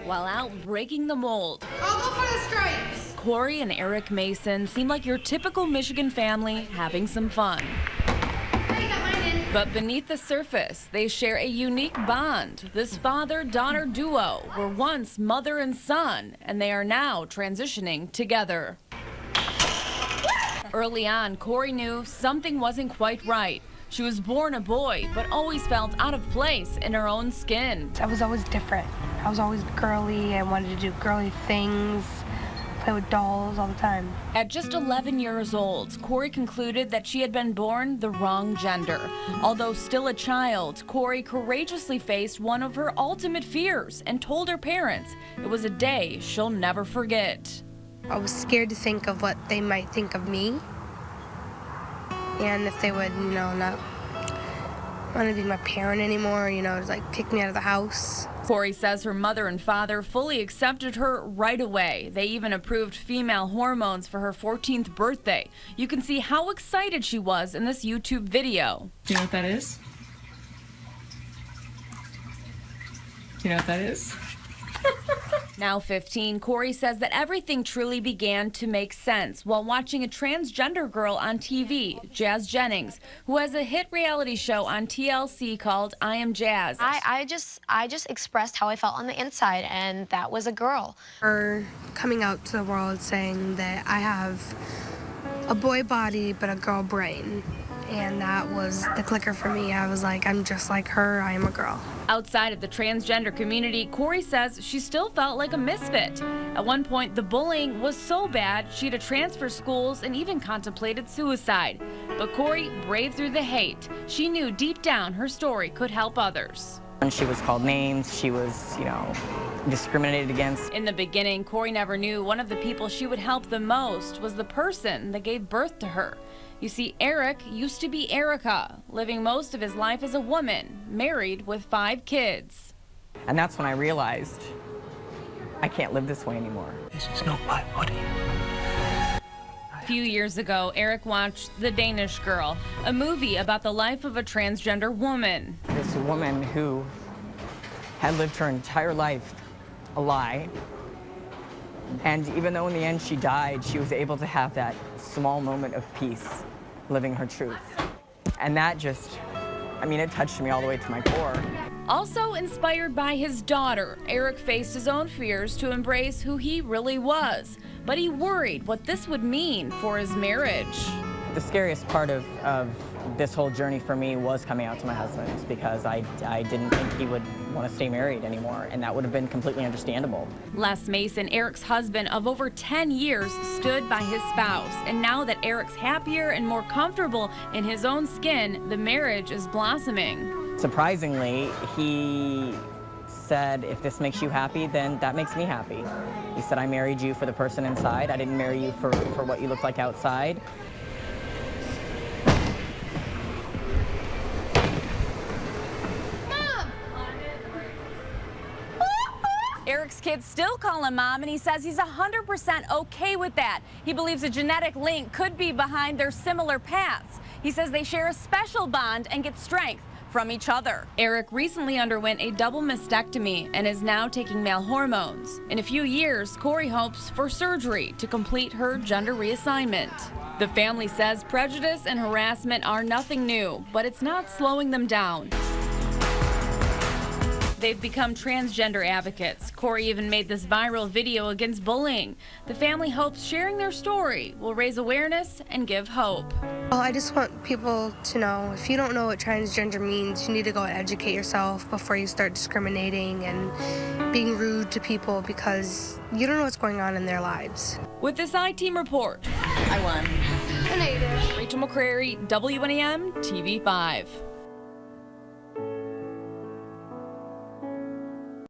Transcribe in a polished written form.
while out breaking the mold. I'll go for the stripes. Corey and Eric Mason seem like your typical Michigan family having some fun. But beneath the surface, they share a unique bond. This father-daughter duo were once mother and son, and they are now transitioning together. Early on, Corey knew something wasn't quite right. She was born a boy, but always felt out of place in her own skin. I was always different. I was always girly. I wanted to do girly things, play with dolls all the time. At just 11 years old, Corey concluded that she had been born the wrong gender. Although still a child, Corey courageously faced one of her ultimate fears and told her parents it was a day she'll never forget. I was scared to think of what they might think of me, and if they would, not want to be my parent anymore, like kick me out of the house. Corey says her mother and father fully accepted her right away. They even approved female hormones for her 14th birthday. You can see how excited she was in this YouTube video. Do you know what that is? Do you know what that is? Now 15, Corey says that everything truly began to make sense while watching a transgender girl on TV, Jazz Jennings, who has a hit reality show on TLC called I Am Jazz. I just expressed how I felt on the inside, and that was a girl. Her coming out to the world saying that I have a boy body but a girl brain, and that was the clicker for me. I was like, I'm just like her, I am a girl. Outside of the transgender community, Corey says she still felt like a misfit. At one point, the bullying was so bad she had to transfer schools and even contemplated suicide. But Corey braved through the hate. She knew deep down her story could help others. When she was called names, she was, discriminated against. In the beginning, Corey never knew one of the people she would help the most was the person that gave birth to her. You see, Eric used to be Erica, living most of his life as a woman, married with 5 kids. And that's when I realized I can't live this way anymore. This is not my body. A few years ago, Eric watched The Danish Girl, a movie about the life of a transgender woman. This woman who had lived her entire life a lie. And even though in the end she died, she was able to have that small moment of peace, living her truth. And that just, it touched me all the way to my core. Also inspired by his daughter, Eric faced his own fears to embrace who he really was. But he worried what this would mean for his marriage. The scariest part of this whole journey for me was coming out to my husband, because I didn't think he would want to stay married anymore, and that would have been completely understandable. Les Mason, Eric's husband of over 10 years, stood by his spouse, and now that Eric's happier and more comfortable in his own skin, the marriage is blossoming. Surprisingly, he said, if this makes you happy, then that makes me happy. He said, I married you for the person inside. I didn't marry you for what you look like outside. Eric's kids still call him Mom, and he says he's 100% okay with that. He believes a genetic link could be behind their similar paths. He says they share a special bond and get strength from each other. Eric recently underwent a double mastectomy and is now taking male hormones. In a few years, Corey hopes for surgery to complete her gender reassignment. The family says prejudice and harassment are nothing new, but it's not slowing them down. They've become transgender advocates. Corey even made this viral video against bullying. The family hopes sharing their story will raise awareness and give hope. Well, I just want people to know, if you don't know what transgender means, you need to go and educate yourself before you start discriminating and being rude to people, because you don't know what's going on in their lives. With this I-Team report, I won. A native. Rachel McCrary, WNEM TV 5.